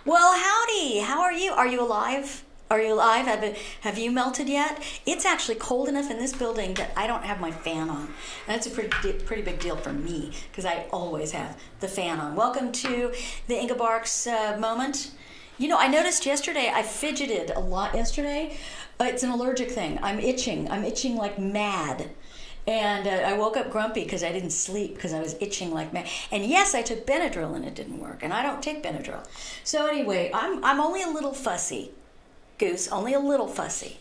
Well, howdy. How are you? Are you alive? Are you alive? Have you melted yet? It's actually cold enough in this building that I don't have my fan on. And that's a pretty big deal for me because I always have the fan on. Welcome to the Inga Barks moment. You know, I noticed yesterday I fidgeted a lot yesterday. It's an allergic thing. I'm itching. I'm itching like mad. And I woke up grumpy because I didn't sleep because I was itching like mad. And yes, I took Benadryl and it didn't work. And I don't take Benadryl. So anyway, I'm only a little fussy. Goose, only a little fussy.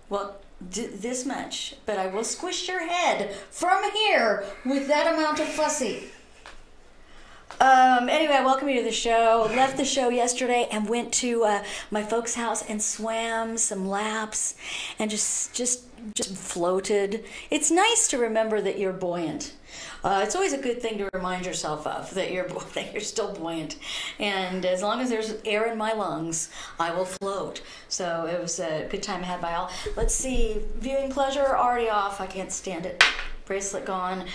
Well, this much. But I will squish your head from here with that amount of fussy. Anyway, I welcome you to the show. Left the show yesterday and went to my folks' house and swam some laps and just floated. It's nice to remember that you're buoyant. It's always a good thing to remind yourself of that you're still buoyant. And as long as there's air in my lungs, I will float. So it was a good time had by all. Let's see, viewing pleasure already off. I can't stand it. Bracelet gone,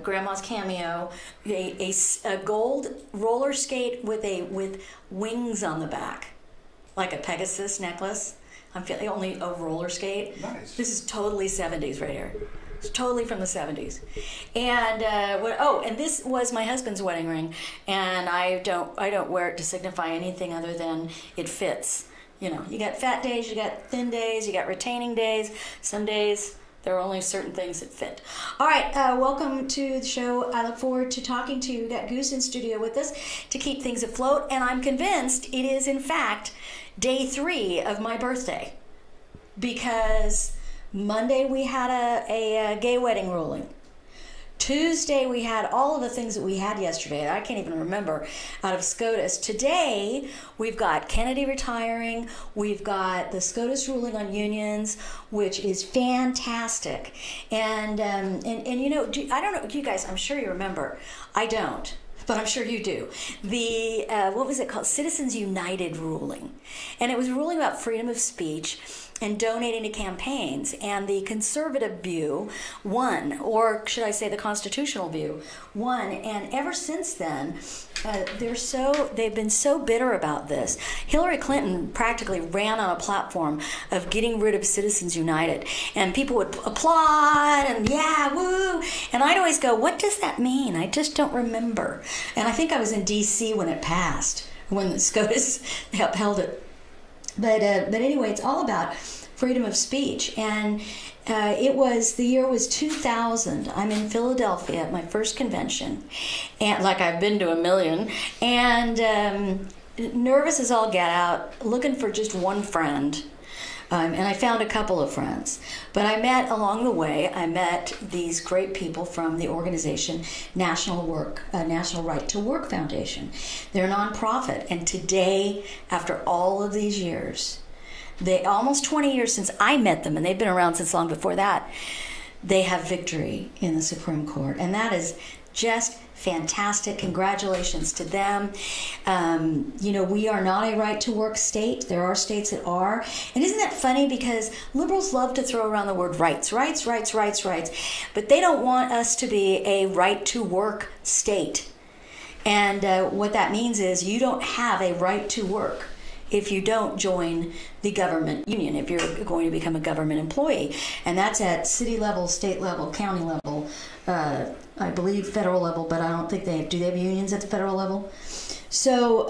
grandma's cameo, a gold roller skate with wings on the back, like a Pegasus necklace. I'm feeling only a roller skate. Nice. This is totally 70s right here. It's totally from the 70s. And and this was my husband's wedding ring, and I don't wear it to signify anything other than it fits. You know, you got fat days, you got thin days, you got retaining days. Some days there are only certain things that fit. All right, welcome to the show. I look forward to talking to you. We got Goose in studio with us to keep things afloat, and I'm convinced it is, in fact, day 3 of my birthday, because Monday we had a gay wedding ruling. Tuesday we had all of the things that we had yesterday. I can't even remember out of SCOTUS. Today we've got Kennedy retiring. We've got the SCOTUS ruling on unions, which is fantastic. And you know, I don't know, you guys, I'm sure you remember. I don't, but I'm sure you do. The, what was it called? Citizens United ruling. And it was a ruling about freedom of speech and donating to campaigns. And the conservative view won, or should I say the constitutional view won. And ever since then, they've been so bitter about this. Hillary Clinton practically ran on a platform of getting rid of Citizens United. And people would applaud and yeah, woo. And I'd always go, what does that mean? I just don't remember. And I think I was in D.C. when it passed, when the SCOTUS upheld it. But anyway, it's all about freedom of speech. And the year was 2000. I'm in Philadelphia at my first convention, and like I've been to a million, and nervous as all get out, looking for just one friend. And I found a couple of friends. But along the way, I met these great people from the organization National Right to Work Foundation. They're a nonprofit. And today, after all of these years, almost 20 years since I met them, and they've been around since long before that, they have victory in the Supreme Court. And that is just fantastic. Congratulations to them. You know, we are not a right-to-work state. There are states that are. And isn't that funny? Because liberals love to throw around the word rights. But they don't want us to be a right-to-work state. And what that means is you don't have a right to work if you don't join the government union, if you're going to become a government employee. And that's at city level, state level, county level, I believe federal level, but I don't think do they have unions at the federal level? So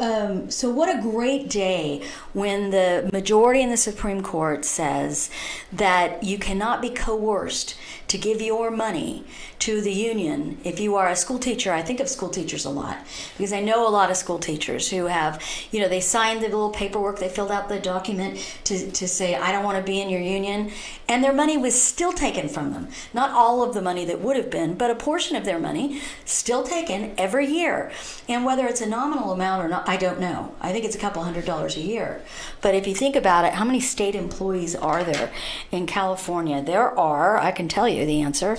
what a great day when the majority in the Supreme Court says that you cannot be coerced to give your money to the union. If you are a school teacher, I think of school teachers a lot because I know a lot of school teachers who have, you know, they signed the little paperwork, they filled out the document to say, I don't want to be in your union, and their money was still taken from them. Not all of the money that would have been, but a portion of their money still taken every year. And whether it's a nominal amount or not, I don't know. I think it's a couple $100s a year. But if you think about it, how many state employees are there in California? There are, I can tell you the answer,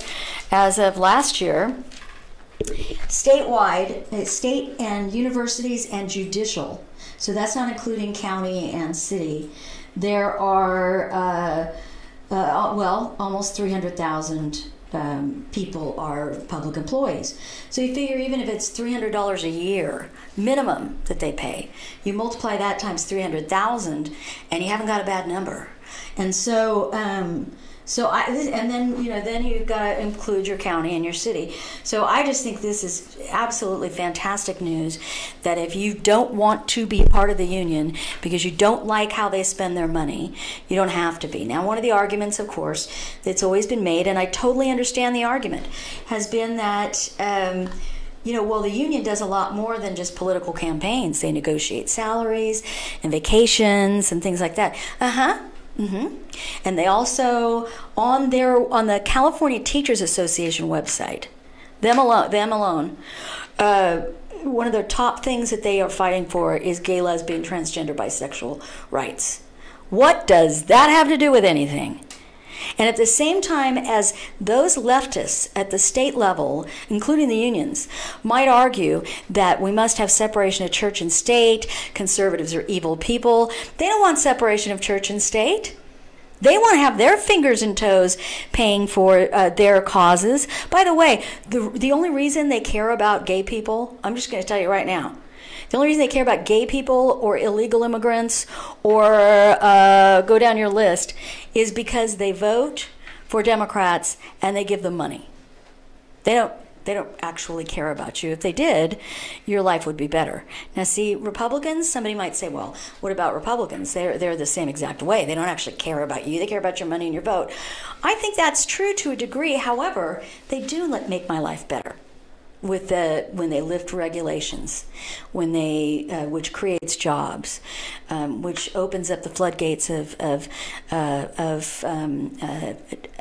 as of last year, statewide, state and universities and judicial, so that's not including county and city, there are, almost 300,000 people are public employees. So you figure even if it's $300 a year minimum that they pay, you multiply that times 300,000, and you haven't got a bad number. And so, and then then you've got to include your county and your city. So I just think this is absolutely fantastic news. That if you don't want to be part of the union because you don't like how they spend their money, you don't have to be. Now, one of the arguments, of course, that's always been made, and I totally understand the argument, has been that. Well, the union does a lot more than just political campaigns. They negotiate salaries and vacations and things like that. Mm-hmm. And they also, on the California Teachers Association website, them alone, one of their top things that they are fighting for is gay, lesbian, transgender, bisexual rights. What does that have to do with anything? And at the same time as those leftists at the state level, including the unions, might argue that we must have separation of church and state, conservatives are evil people, they don't want separation of church and state. They want to have their fingers and toes paying for their causes. By the way, the only reason they care about gay people, I'm just going to tell you right now, the only reason they care about gay people or illegal immigrants or go down your list is because they vote for Democrats and they give them money. They don't actually care about you. If they did, your life would be better. Now, see, Republicans, somebody might say, well, what about Republicans? They're the same exact way. They don't actually care about you. They care about your money and your vote. I think that's true to a degree. However, they do make my life better. When they lift regulations, which creates jobs, which opens up the floodgates of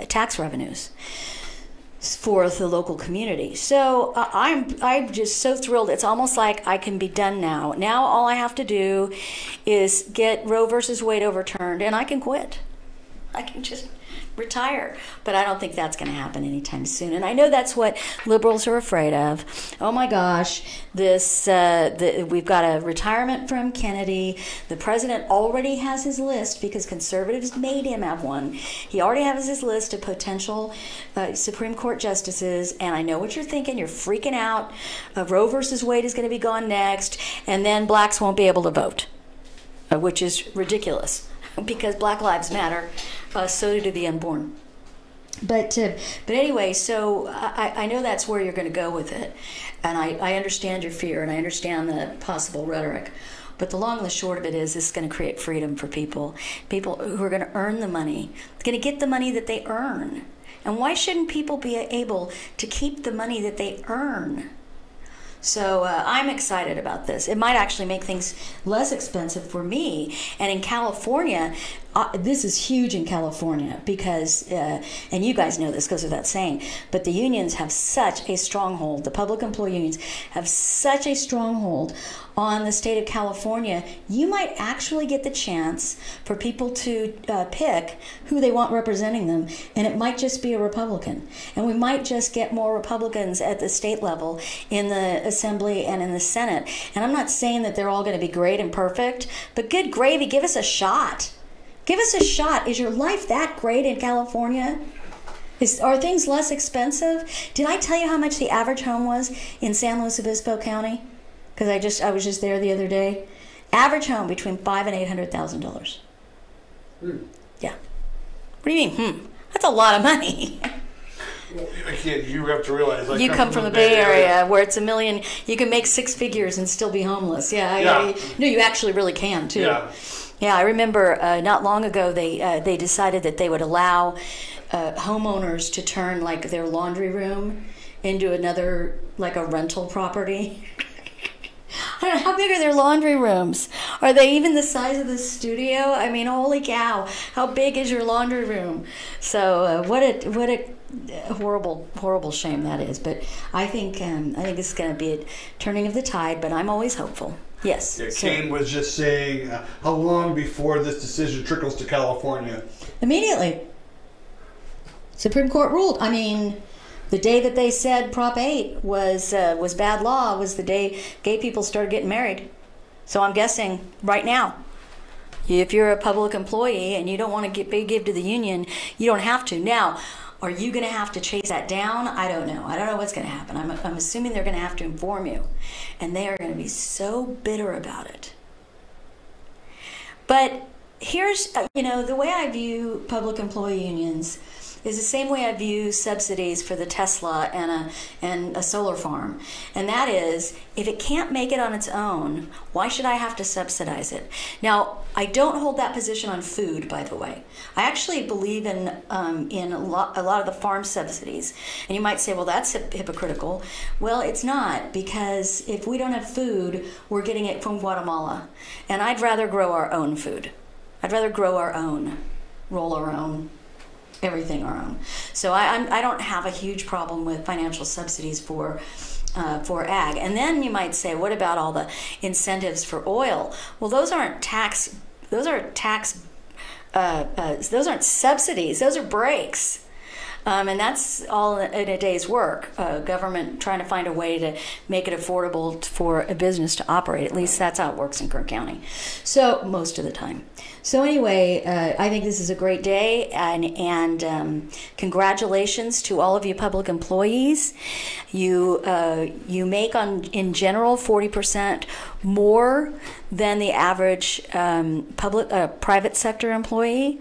tax revenues for the local community. So I'm just so thrilled. It's almost like I can be done now. Now all I have to do is get Roe versus Wade overturned, and I can quit. I can just retire. But I don't think that's going to happen anytime soon. And I know that's what liberals are afraid of. Oh my gosh, we've got a retirement from Kennedy. The president already has his list because conservatives made him have one. He already has his list of potential Supreme Court justices. And I know what you're thinking. You're freaking out. Roe versus Wade is going to be gone next. And then blacks won't be able to vote, which is ridiculous because Black Lives Matter. So do the unborn. But anyway, so I know that's where you're going to go with it. And I understand your fear and I understand the possible rhetoric. But the long and the short of it is this is going to create freedom for people who are going to earn the money. It's going to get the money that they earn. And why shouldn't people be able to keep the money that they earn? So I'm excited about this. It might actually make things less expensive for me. And in California, this is huge in California because, and you guys know this goes without saying, but the unions have such a stronghold. The public employee unions have such a stronghold on the state of California. You might actually get the chance for people to pick who they want representing them, and it might just be a Republican. And we might just get more Republicans at the state level in the Assembly and in the Senate. And I'm not saying that they're all going to be great and perfect, but good gravy, give us a shot. Give us a shot. Is your life that great in California? Are things less expensive? Did I tell you how much the average home was in San Luis Obispo County? Because I was just there the other day. Average home between $500,000 and $800,000. Yeah. What do you mean? That's a lot of money. Well, you have to realize. You come from the Bay Area where it's $1 million. You can make six figures and still be homeless. Yeah. No, you actually really can too. Yeah. Yeah, I remember not long ago they decided that they would allow homeowners to turn like their laundry room into another, like a rental property. I don't know, how big are their laundry rooms? Are they even the size of the studio? I mean, holy cow! How big is your laundry room? So what a horrible shame that is. But I think it's going to be a turning of the tide. But I'm always hopeful. Yes. Yeah, Kane was just saying, how long before this decision trickles to California? Immediately. Supreme Court ruled. I mean, the day that they said Prop 8 was bad law was the day gay people started getting married. So I'm guessing right now, if you're a public employee and you don't want to give to the union, you don't have to. Now, Are you going to have to chase that down? I don't know. I don't know what's going to happen. I'm assuming they're going to have to inform you. And they are going to be so bitter about it. But here's, the way I view public employee unions is the same way I view subsidies for the Tesla and a solar farm. And that is, if it can't make it on its own, why should I have to subsidize it? Now, I don't hold that position on food, by the way. I actually believe in a lot of the farm subsidies. And you might say, well, that's hypocritical. Well, it's not, because if we don't have food, we're getting it from Guatemala. And I'd rather grow our own food. I'd rather grow our own, roll our own, everything our own. So I don't have a huge problem with financial subsidies for ag. And then you might say, what about all the incentives for oil? Well, those aren't those aren't subsidies. Those are breaks. And that's all in a day's work. Government trying to find a way to make it affordable for a business to operate. At least that's how it works in Kern County. So most of the time. So anyway, I think this is a great day, and congratulations to all of you public employees. You make in general 40% more than the average private sector employee.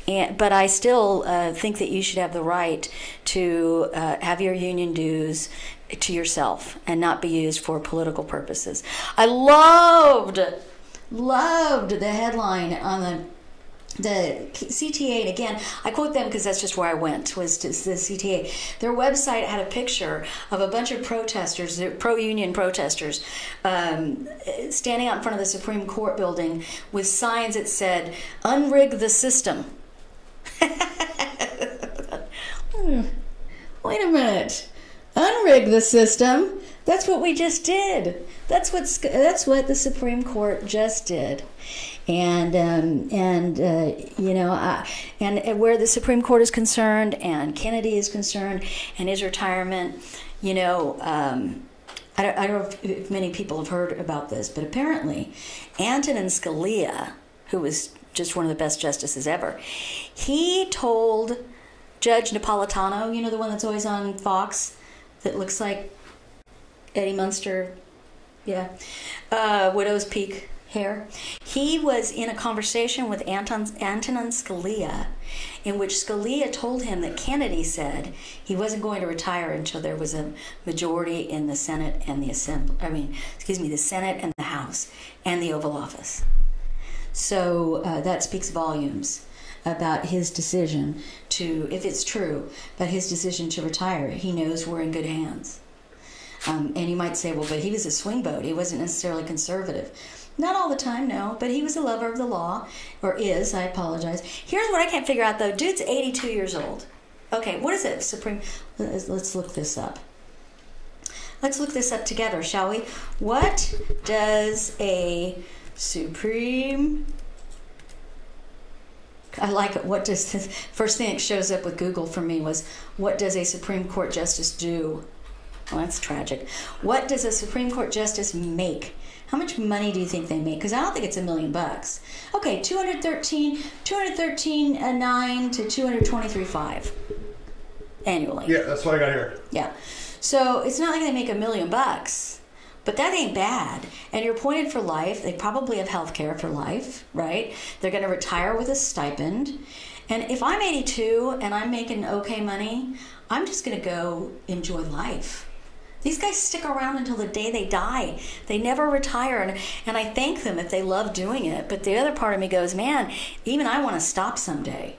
But I still think that you should have the right to have your union dues to yourself and not be used for political purposes. I loved the headline on the CTA, and again, I quote them because that's just where I went, was to the CTA. Their website had a picture of a bunch of protesters, pro-union protesters, standing out in front of the Supreme Court building with signs that said, "Unrig the system." Wait a minute. Unrig the system? That's what we just did. That's what the Supreme Court just did. And where the Supreme Court is concerned, and Kennedy is concerned, and his retirement, I don't know if many people have heard about this, but apparently Antonin Scalia, who was just one of the best justices ever, he told Judge Napolitano, the one that's always on Fox, that looks like Eddie Munster, widow's peak hair. He was in a conversation with Antonin Scalia, in which Scalia told him that Kennedy said he wasn't going to retire until there was a majority in the Senate and the the Senate and the House and the Oval Office. So that speaks volumes about his decision to, if it's true, about his decision to retire. He knows we're in good hands. And you might say, well, but he was a swing vote. He wasn't necessarily conservative. Not all the time, no, but he was a lover of the law, or is, I apologize. Here's what I can't figure out, though. Dude's 82 years old. Okay, what is it? Let's look this up. Let's look this up together, shall we? What does a Supreme... I like it. What does this... First thing that shows up with Google for me was, what does a Supreme Court justice do? Well, that's tragic. What does a Supreme Court justice make? How much money do you think they make? Because I don't think it's $1 million. Okay, 213.9 to 223.5 annually. Yeah, that's what I got here. Yeah, so it's not like they make $1 million, but that ain't bad. And you're appointed for life. They probably have health care for life, right? They're going to retire with a stipend. And if I'm 82 and I'm making okay money, I'm just going to go enjoy life. These guys stick around until the day they die. They never retire, and I thank them if they love doing it. But the other part of me goes, man, even I want to stop someday.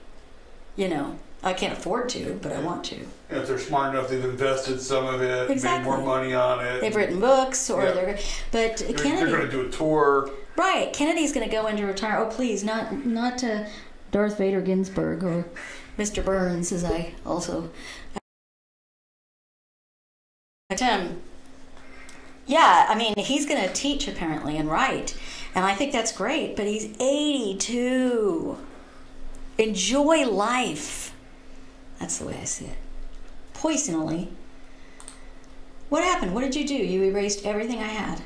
I can't afford to, but I want to. If they're smart enough, they've invested some of it, exactly. Made more money on it. They've written books, or Kennedy, they're going to do a tour. Right, Kennedy's going to go into retire. Oh, please, not Darth Vader Ginsburg or Mr. Burns, as I also... he's going to teach apparently and write, and I think that's great, but he's 82. Enjoy life. That's the way I see it. Poisonally. What happened? What did you do? You erased everything I had.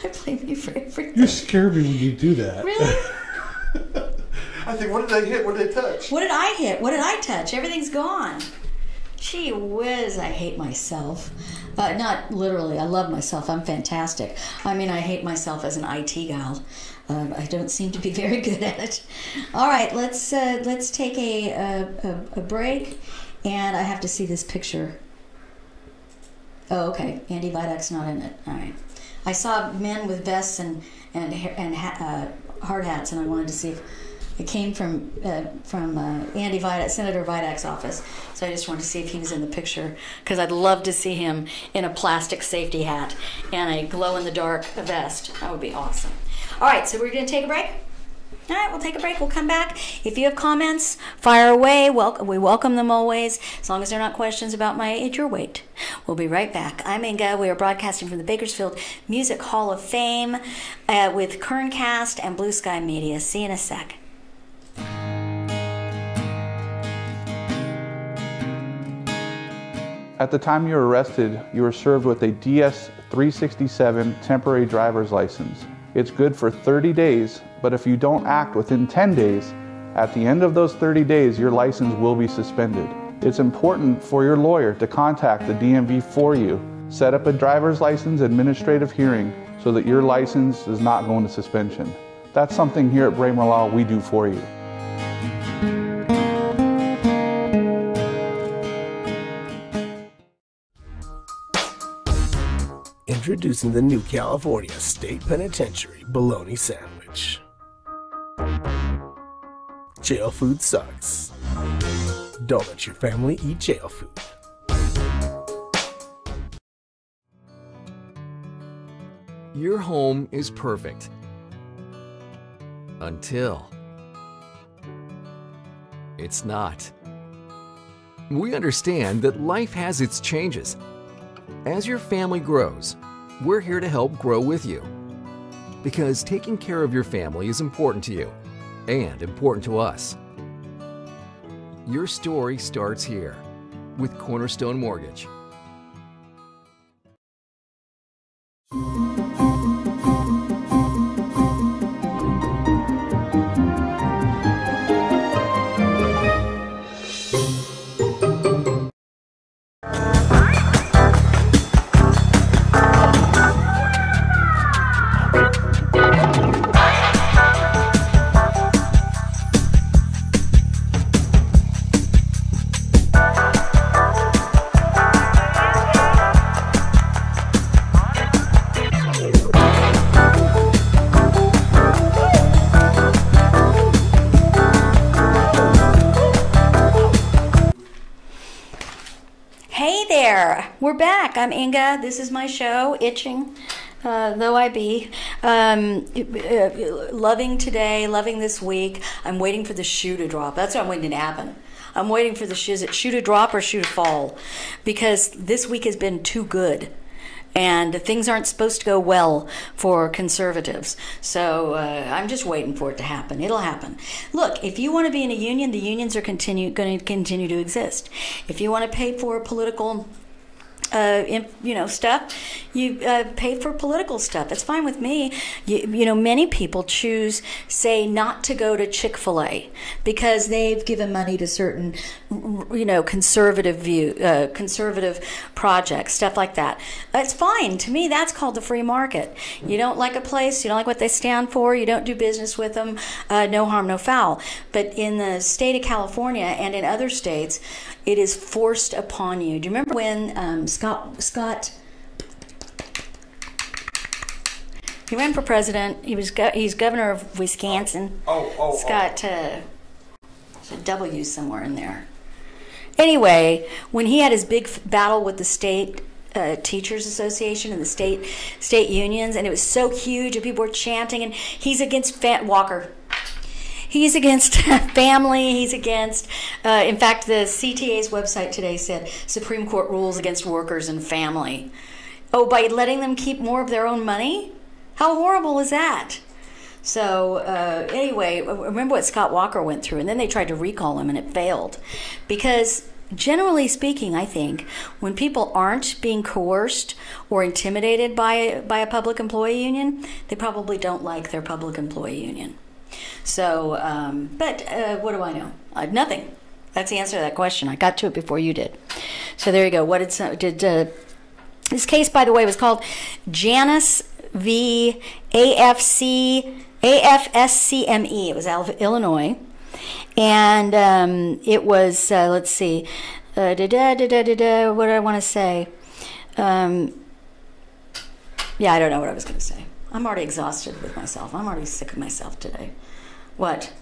I blame you for everything. You scare me when you do that. Really? I think, what did they hit? What did they touch? What did I hit? What did I touch? Everything's gone. Gee whiz, I hate myself. Not literally, I love myself. I'm fantastic. I mean, I hate myself as an IT gal. I don't seem to be very good at it. All right, let's take a break, and I have to see this picture. Oh, okay. Andy Vidak's not in it. All right. I saw men with vests and hard hats, and I wanted to see if it came from Andy Vidak, Senator Vidak's office. So I just wanted to see if he was in the picture, because I'd love to see him in a plastic safety hat and a glow-in-the-dark vest. That would be awesome. All right, so we're going to take a break. All right, we'll take a break. We'll come back. If you have comments, fire away. We welcome them always, as long as they're not questions about my age or weight. We'll be right back. I'm Inga. We are broadcasting from the Bakersfield Music Hall of Fame with Kerncast and Blue Sky Media. See you in a sec. At the time you were arrested, you were served with a DS-367 temporary driver's license. It's good for 30 days, but if you don't act within 10 days, at the end of those 30 days, your license will be suspended. It's important for your lawyer to contact the DMV for you. Set up a driver's license administrative hearing so that your license is not going to suspension. That's something here at Braemar Law we do for you. Introducing the new California State Penitentiary Bologna Sandwich. Jail food sucks. Don't let your family eat jail food. Your home is perfect. Until it's not. We understand that life has its changes. As your family grows, we're here to help grow with you. Because taking care of your family is important to you and important to us. Your story starts here with Cornerstone Mortgage. We're back. I'm Inga. This is my show, Itching, though I be. Loving today, loving this week. I'm waiting for the shoe to drop. That's what I'm waiting to happen. I'm waiting for the shoe to drop or shoe to fall, because this week has been too good. And things aren't supposed to go well for conservatives. So I'm just waiting for it to happen. It'll happen. Look, if you want to be in a union, the unions are going to continue to exist. If you want to pay for political stuff, you pay for political stuff. It's fine with me. Many people choose, say, not to go to Chick-fil-A because they've given money to certain, conservative projects, stuff like that. That's fine. To me, that's called the free market. You don't like a place, you don't like what they stand for, you don't do business with them, no harm, no foul. But in the state of California and in other states, it is forced upon you. Do you remember when Scott? He ran for president. He's governor of Wisconsin. Scott, there's a W somewhere in there. Anyway, when he had his big battle with the state teachers association and the state unions, and it was so huge, and people were chanting, and he's against Walker. He's against family. He's against, in fact, the CTA's website today said Supreme Court rules against workers and family. Oh, by letting them keep more of their own money? How horrible is that? So anyway, remember what Scott Walker went through, and then they tried to recall him, and it failed. Because generally speaking, I think, when people aren't being coerced or intimidated by a public employee union, they probably don't like their public employee union. So, but what do I know? Nothing. That's the answer to that question. I got to it before you did. So there you go. What did this case, by the way, was called Janus v. AFSCME. It was out of Illinois. And it was, let's see, what do I want to say? Yeah, I don't know what I was going to say. I'm already exhausted with myself. I'm already sick of myself today. What?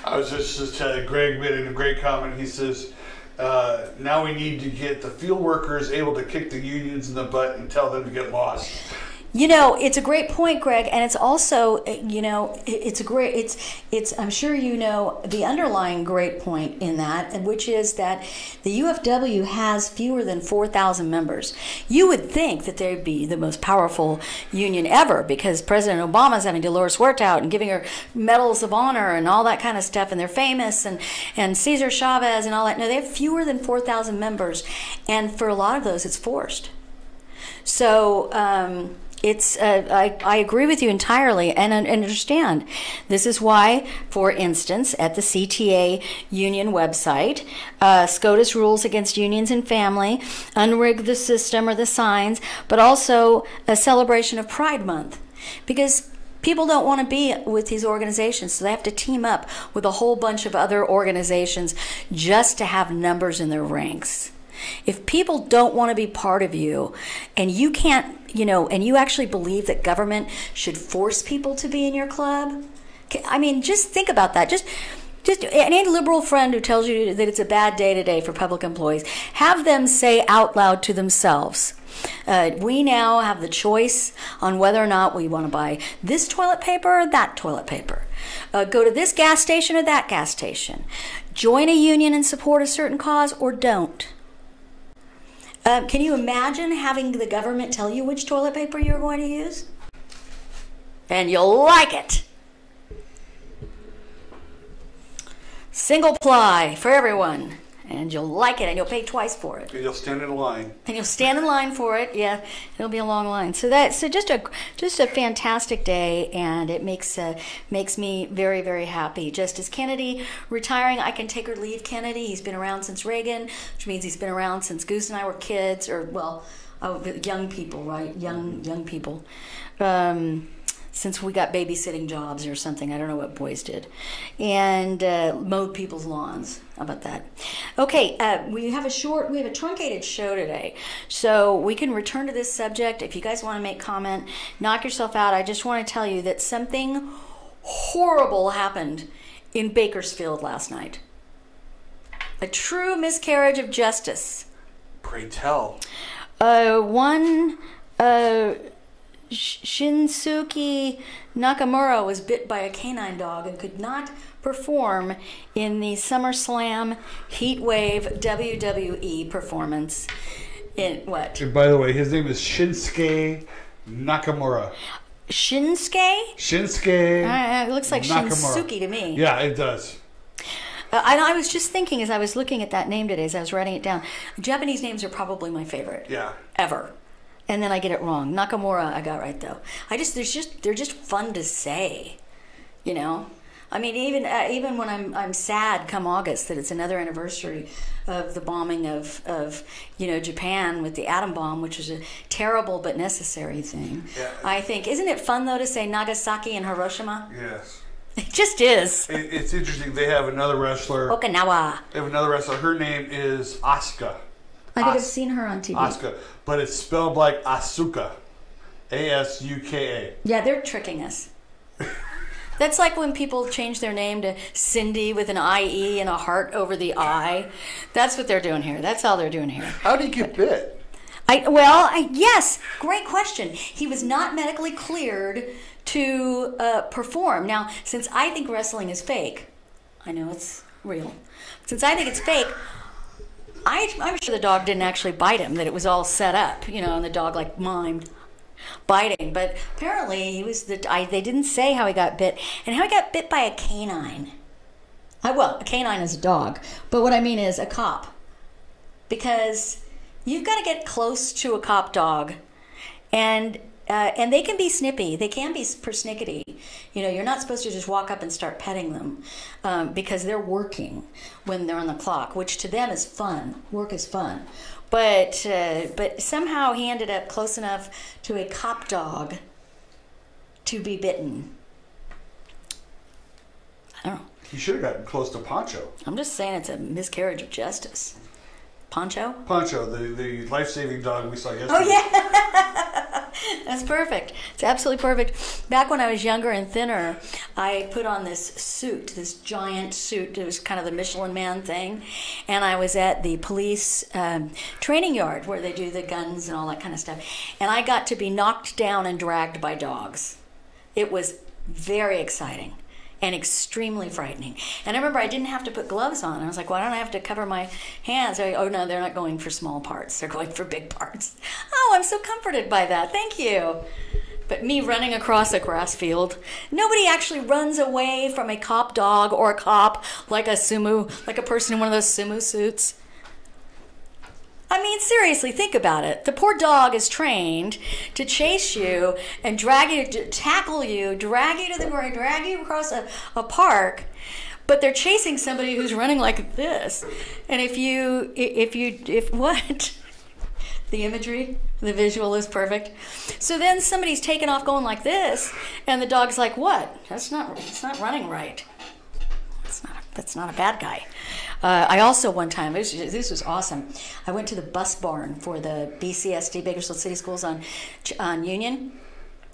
I was just Greg made a great comment. He says, now we need to get the field workers able to kick the unions in the butt and tell them to get lost. You know, it's a great point, Greg, and it's also, you know, it's I'm sure you know the underlying great point in that, which is that the UFW has fewer than 4,000 members. You would think that they'd be the most powerful union ever because President Obama's having Dolores Huerta out and giving her medals of honor and all that kind of stuff, and they're famous, and Cesar Chavez and all that. No, they have fewer than 4,000 members, and for a lot of those, it's forced. So, it's I agree with you entirely and understand. This is why, for instance, at the CTA union website, SCOTUS rules against unions and family, unrig the system or the signs, but also a celebration of Pride Month. Because people don't want to be with these organizations, so they have to team up with a whole bunch of other organizations just to have numbers in their ranks. If people don't want to be part of you and you can't, you know, and you actually believe that government should force people to be in your club, I mean, just think about that. Just any liberal friend who tells you that it's a bad day today for public employees, have them say out loud to themselves, we now have the choice on whether or not we want to buy this toilet paper or that toilet paper. Go to this gas station or that gas station. Join a union and support a certain cause or don't. Can you imagine having the government tell you which toilet paper you're going to use? And you'll like it. Single ply for everyone. And you'll like it, and you'll pay twice for it. And you'll stand in line. And you'll stand in line for it. Yeah, it'll be a long line. So just a fantastic day, and it makes me very, very happy. Justice Kennedy retiring. I can take or leave Kennedy. He's been around since Reagan, which means he's been around since Goose and I were kids, or young people, right? Young people. Since we got babysitting jobs or something. I don't know what boys did. And mowed people's lawns. How about that? Okay, we have a truncated show today. So we can return to this subject. If you guys want to make comment, knock yourself out. I just want to tell you that something horrible happened in Bakersfield last night. A true miscarriage of justice. Pray tell. Shinsuke Nakamura was bit by a canine dog and could not perform in the SummerSlam Heatwave WWE performance. In what? And by the way, his name is Shinsuke Nakamura. Shinsuke? Shinsuke. It looks like Nakamura. Shinsuke to me. Yeah, it does. I was just thinking as I was looking at that name today, as I was writing it down, Japanese names are probably my favorite. Yeah. Ever. And then I get it wrong. Nakamura, I got right though. They're just fun to say, you know. I mean, even when I'm sad come August that it's another anniversary of the bombing of Japan with the atom bomb, which is a terrible but necessary thing. Yeah. I think, isn't it fun though to say Nagasaki and Hiroshima? Yes. It just is. It's interesting. They have another wrestler. Okinawa. They have another wrestler. Her name is Asuka. I think I've seen her on TV. Asuka, but it's spelled like Asuka, A-S-U-K-A. Yeah, they're tricking us. That's like when people change their name to Cindy with an I-E and a heart over the I. That's what they're doing here. That's all they're doing here. How did he get bit? Yes, great question. He was not medically cleared to perform. Now, since I think wrestling is fake, I know it's real. Since I think it's fake, I'm sure the dog didn't actually bite him, that it was all set up, and the dog like mimed biting. But apparently they didn't say how he got bit, and how he got bit by a canine. A canine is a dog, but what I mean is a cop. Because you've got to get close to a cop dog, and and they can be snippy. They can be persnickety. You know, you're not supposed to just walk up and start petting them because they're working when they're on the clock, which to them is fun. Work is fun. But somehow he ended up close enough to a cop dog to be bitten. I don't know. He should have gotten close to Poncho. I'm just saying it's a miscarriage of justice. Poncho? Poncho, the life-saving dog we saw yesterday. Oh, yeah. That's perfect. It's absolutely perfect. Back when I was younger and thinner, I put on this suit, this giant suit. It was kind of the Michelin Man thing. And I was at the police training yard where they do the guns and all that kind of stuff. And I got to be knocked down and dragged by dogs. It was very exciting and extremely frightening. And I remember I didn't have to put gloves on. I was like, why don't I have to cover my hands? Oh, no, they're not going for small parts. They're going for big parts. Oh, I'm so comforted by that. Thank you. But me running across a grass field, nobody actually runs away from a cop dog or a cop like a person in one of those sumo suits. I mean, seriously, think about it. The poor dog is trained to chase you and drag you, to tackle you, drag you to the ground, drag you across a park, but they're chasing somebody who's running like this. And if what? The imagery, the visual is perfect. So then somebody's taken off going like this, and the dog's like, what? It's not running right. That's not a bad guy. I also one time, this was awesome, I went to the bus barn for the BCSD, Bakersfield City Schools on Union,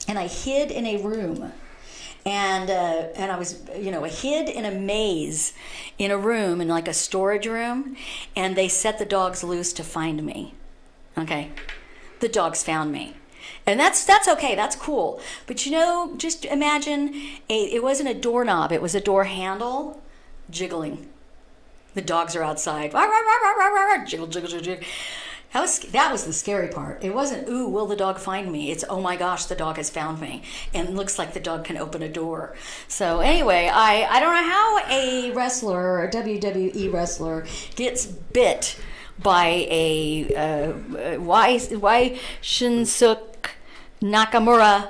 and I hid in a room. And I was, I hid in a maze in a room, in like a storage room, and they set the dogs loose to find me. Okay? The dogs found me. And that's okay, that's cool. But just imagine, it wasn't a doorknob, it was a door handle jiggling. The dogs are outside. Jiggle, jiggle, jiggle, jiggle. That was the scary part. It wasn't, ooh, will the dog find me? It's, oh my gosh, the dog has found me. And it looks like the dog can open a door. So anyway, I don't know how a wrestler, a WWE wrestler, gets bit by a Shinsuke Nakamura.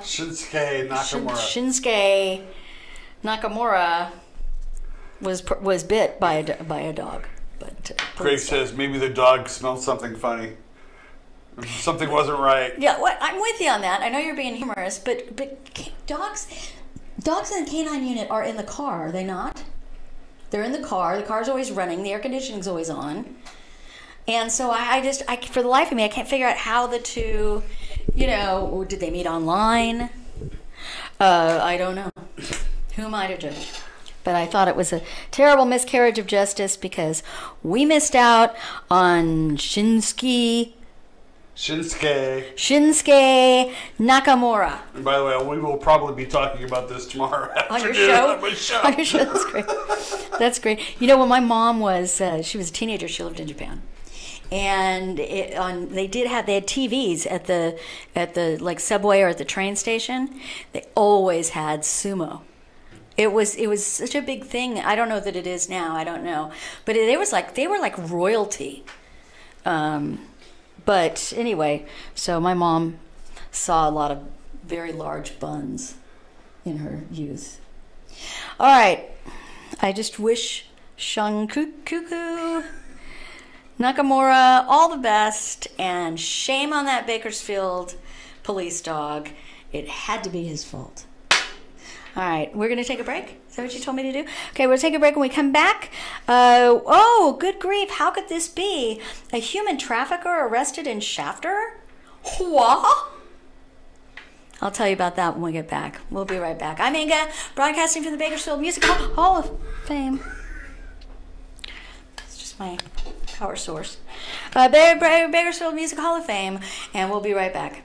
Shinsuke Nakamura was bit by a dog. But Greg says maybe the dog smelled something funny. Something wasn't right. Yeah, I'm with you on that. I know you're being humorous, but dogs in the canine unit are in the car, are they not? They're in the car. The car's always running. The air conditioning's always on. And so I for the life of me, I can't figure out how the two, did they meet online? I don't know. Who am I to judge? But I thought it was a terrible miscarriage of justice because we missed out on Shinsuke Nakamura. And by the way, we will probably be talking about this tomorrow on your show. On your show, that's great. That's great. When my mom was, she was a teenager. She lived in Japan, and they had TVs at the like subway or at the train station. They always had sumo. It was such a big thing. I don't know that it is now. I don't know, but they were like royalty. But anyway, so my mom saw a lot of very large buns in her youth. All right, I just wish Shunkuku Nakamura all the best, and shame on that Bakersfield police dog. It had to be his fault. All right, we're going to take a break. Is that what you told me to do? Okay, we'll take a break. When we come back, good grief, how could this be? A human trafficker arrested in Shafter? What? I'll tell you about that when we get back. We'll be right back. I'm Inga, broadcasting from the Bakersfield Music Hall of Fame. It's just my power source. Bakersfield Music Hall of Fame, and we'll be right back.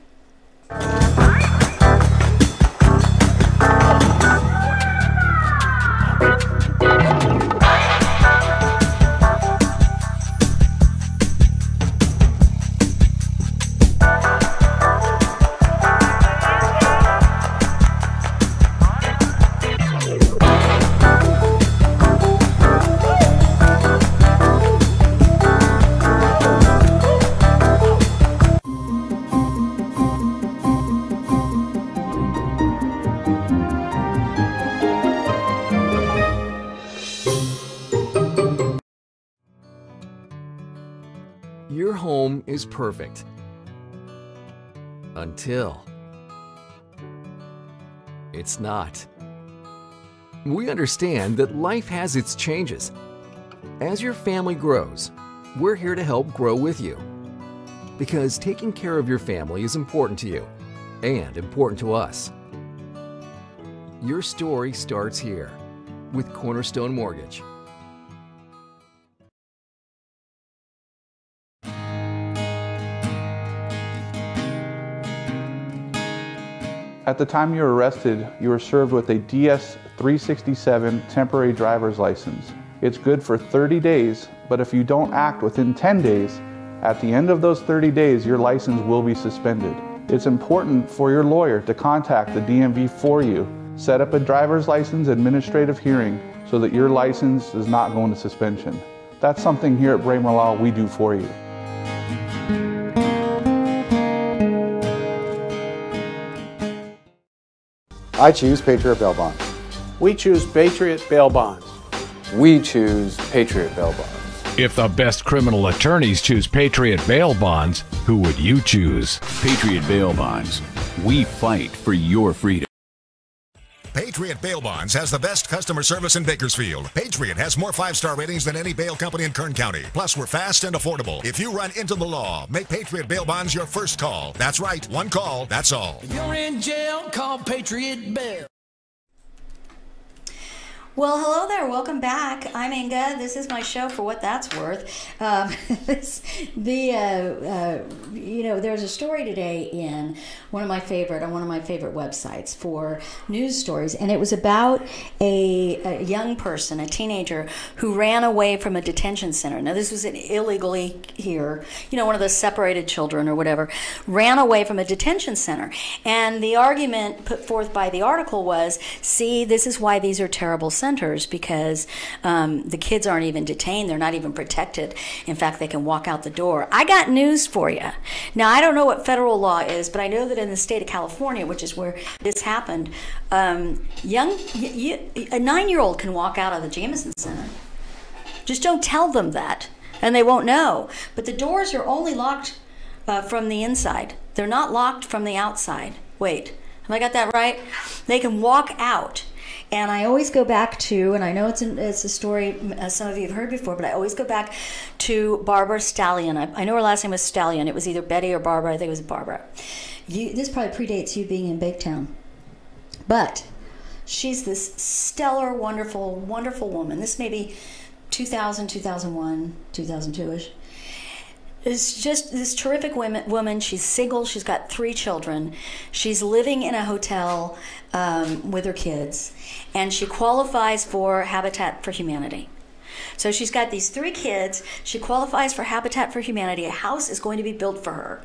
always perfect. Until it's not. We understand that life has its changes. As your family grows, we're here to help grow with you. Because taking care of your family is important to you and important to us. Your story starts here with Cornerstone Mortgage. At the time you were arrested, you were served with a DS-367 temporary driver's license. It's good for 30 days, but if you don't act within 10 days, at the end of those 30 days, your license will be suspended. It's important for your lawyer to contact the DMV for you. Set up a driver's license administrative hearing so that your license is not going to suspension. That's something here at Braemar Law we do for you. I choose Patriot Bail Bonds. We choose Patriot Bail Bonds. We choose Patriot Bail Bonds. If the best criminal attorneys choose Patriot Bail Bonds, who would you choose? Patriot Bail Bonds. We fight for your freedom. Patriot Bail Bonds has the best customer service in Bakersfield. Patriot has more 5-star ratings than any bail company in Kern County. Plus, we're fast and affordable. If you run into the law, make Patriot Bail Bonds your first call. That's right, one call, that's all. If you're in jail, call Patriot Bail. Well, hello there. Welcome back. I'm Inga. This is my show for what that's worth. There's a story today in one of my favorite websites for news stories, and it was about a young person, a teenager, who ran away from a detention center. Now, this was illegally here, one of those separated children or whatever, ran away from a detention center. And the argument put forth by the article was, see, this is why these are terrible centers, because the kids aren't even detained. They're not even protected. In fact, they can walk out the door. I got news for you. Now, I don't know what federal law is, but I know that in the state of California, which is where this happened, a 9-year-old can walk out of the Jamison Center. Just don't tell them that, and they won't know. But the doors are only locked from the inside. They're not locked from the outside. Wait, have I got that right? They can walk out. And I always go back to, and I know it's a story some of you have heard before, but I always go back to Barbara Stallion. I know her last name was Stallion. It was either Betty or Barbara. I think it was Barbara. This probably predates you being in Baketown. But she's this stellar, wonderful, wonderful woman. This may be 2000, 2001, 2002-ish. Is just this terrific woman. She's single. She's got 3 children. She's living in a hotel with her kids, and she qualifies for Habitat for Humanity. So she's got these 3 kids. She qualifies for Habitat for Humanity. A house is going to be built for her.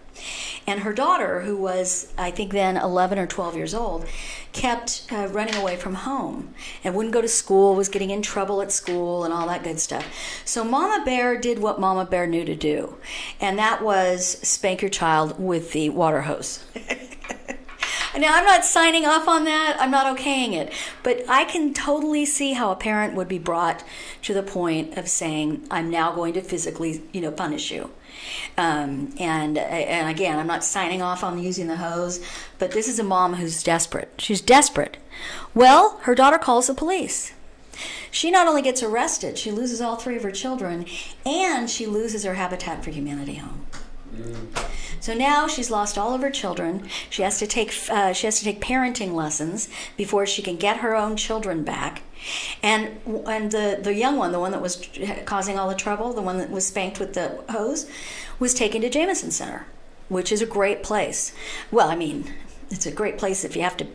And her daughter, who was, I think then 11 or 12 years old, kept running away from home and wouldn't go to school, was getting in trouble at school and all that good stuff. So Mama Bear did what Mama Bear knew to do, and that was spank your child with the water hose. Now, I'm not signing off on that. I'm not okaying it. But I can totally see how a parent would be brought to the point of saying, I'm now going to physically, punish you. And again, I'm not signing off on using the hose, but this is a mom who's desperate. She's desperate. Well, her daughter calls the police. She not only gets arrested, she loses all 3 of her children, and she loses her Habitat for Humanity home. So now she's lost all of her children. She has to take parenting lessons before she can get her own children back. And the young one, the one that was causing all the trouble, the one that was spanked with the hose, was taken to Jamison Center, which is a great place. Well, I mean, it's a great place if you have to.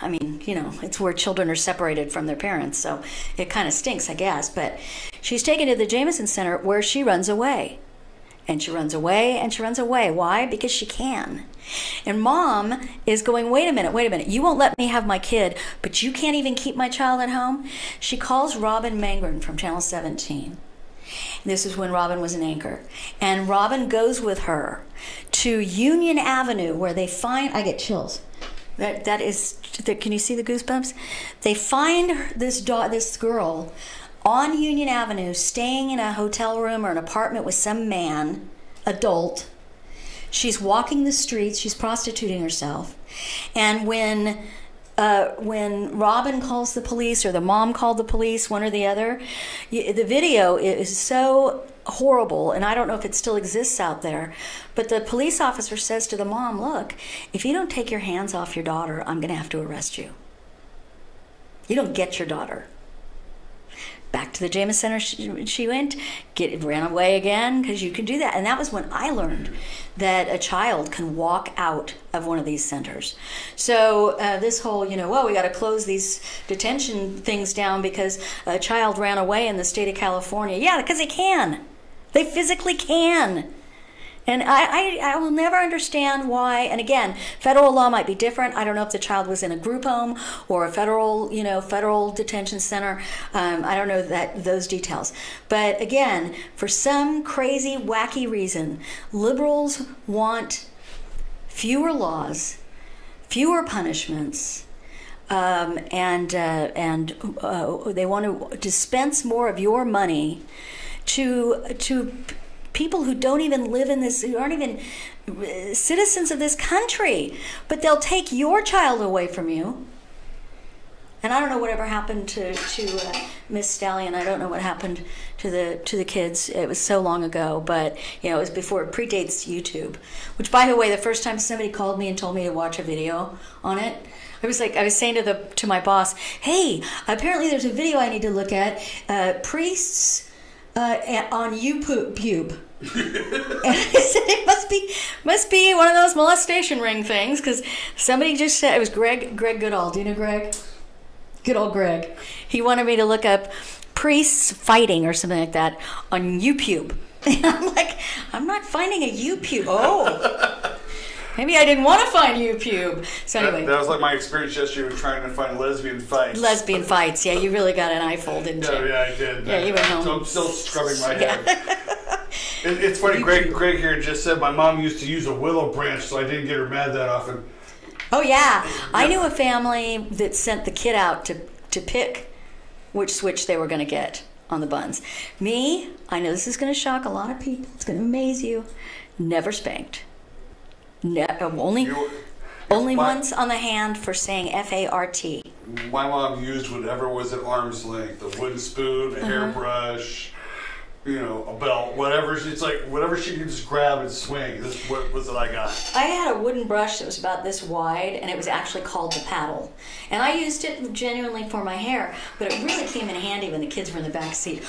I mean, it's where children are separated from their parents, so it kind of stinks, I guess. But she's taken to the Jamison Center, where she runs away. And she runs away, and she runs away. Why? Because she can. And Mom is going, wait a minute. You won't let me have my kid, but you can't even keep my child at home? She calls Robin Mangren from Channel 17. This is when Robin was an anchor. And Robin goes with her to Union Avenue, where they find, I get chills. That is, can you see the goosebumps? They find this girl on Union Avenue, staying in a hotel room or an apartment with some man, adult, She's walking the streets. She's prostituting herself. And when Robin calls the police, or the mom called the police, one or the other, the video is so horrible, and I don't know if it still exists out there, but the police officer says to the mom, look, if you don't take your hands off your daughter, I'm going to have to arrest you. You don't get your daughter. Back to the James Center she went, ran away again, because you can do that. And that was when I learned that a child can walk out of one of these centers. So this whole, well, we got to close these detention things down because a child ran away in the state of California. Yeah, because they can. They physically can. And I will never understand why. And again, federal law might be different. I don't know if the child was in a group home or a federal detention center. I don't know those details. But again, for some crazy, wacky reason, liberals want fewer laws, fewer punishments, and they want to dispense more of your money to people who don't even live in this, who aren't even citizens of this country, but they'll take your child away from you. And I don't know whatever happened to Miss Stallion. I don't know what happened to the kids. It was so long ago, but it was before, it predates YouTube. Which, by the way, the first time somebody called me and told me to watch a video on it, I was saying to my boss, hey, apparently there's a video I need to look at. Priests on YouTube. And I said it must be one of those molestation ring things, because somebody just said, it was Greg Goodall. Do you know Greg? Good old Greg. He wanted me to look up priests fighting or something like that on YouTube. And I'm like, I'm not finding a YouTube. Oh. Maybe I didn't want to find YouTube. So anyway. That was like my experience yesterday with trying to find lesbian fights. Lesbian fights, yeah. You really got an eyeful, didn't you? Yeah, I did. Yeah, you went home. So I'm still scrubbing my head. It's funny, Greg here just said my mom used to use a willow branch, so I didn't get her mad that often. Oh, yeah. I knew a family that sent the kid out to pick which switch they were going to get on the buns. Me, I know this is going to shock a lot of people. It's going to amaze you. Never spanked. Only once on the hand for saying F-A-R-T. My mom used whatever was at arm's length, a wooden spoon, a hairbrush, a belt, whatever. It's like whatever she could just grab and swing. This was what I got. I had a wooden brush that was about this wide, and it was actually called the paddle. And I used it genuinely for my hair, but it really came in handy when the kids were in the back seat.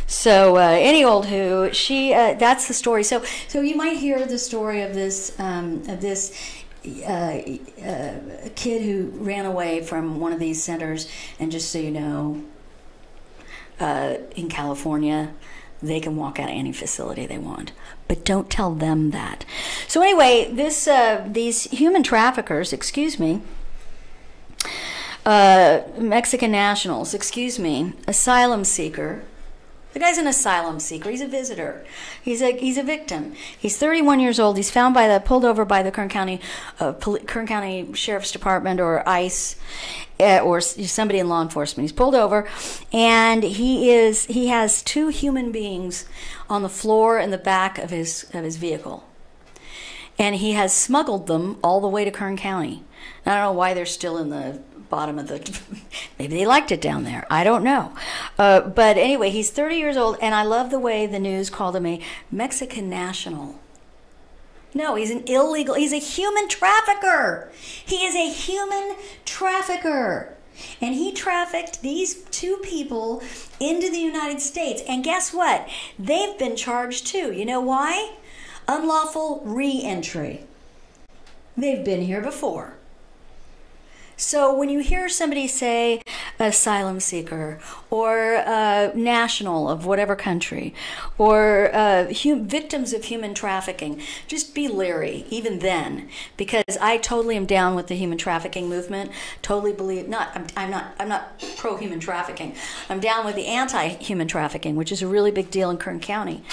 So any old who, she that's the story. So you might hear the story of this kid who ran away from one of these centers, and just so you know, in California, they can walk out of any facility they want, but don't tell them that. So anyway, these human traffickers, Mexican nationals, asylum seeker. The guy's an asylum seeker. He's a visitor. He's a victim. He's 31 years old. He's pulled over by the Kern County Sheriff's Department or ICE, or somebody in law enforcement. He's pulled over, and he has two human beings on the floor in the back of his vehicle, and he has smuggled them all the way to Kern County. I don't know why they're still in the bottom of maybe they liked it down there. I don't know. But anyway, he's 30 years old, and I love the way the news called him a Mexican national. No, he's an illegal, he's a human trafficker. He is a human trafficker. And he trafficked these two people into the United States. And guess what? They've been charged too. You know why? Unlawful re-entry. They've been here before. So when you hear somebody say asylum seeker or national of whatever country or victims of human trafficking, just be leery even then, because I totally am down with the human trafficking movement. Totally believe I'm not pro human trafficking. I'm down with the anti-human trafficking, which is a really big deal in Kern County.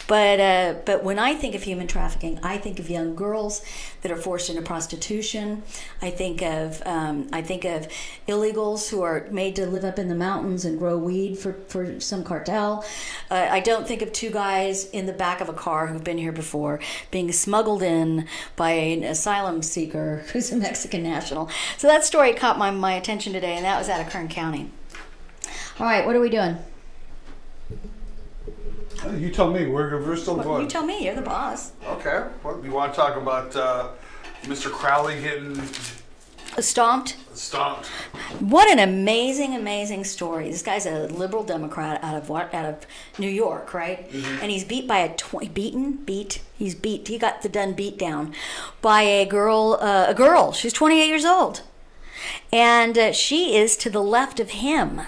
But when I think of human trafficking, I think of young girls that are forced into prostitution. I think of I think of illegals who are made to live up in the mountains and grow weed for some cartel. I don't think of two guys in the back of a car who've been here before being smuggled in by an asylum seeker who's a Mexican national. So that story caught my attention today, and that was out of Kern County. All right, what are we doing? You tell me. We're still going. You tell me. You're the boss. Okay. Well, you want to talk about Mr. Crowley getting stomped? Stomped. What an amazing story. This guy's a liberal Democrat out of New York, right? Mm-hmm. And he's beat by he got the done beat down by a girl. She's 28 years old. And she is to the left of him.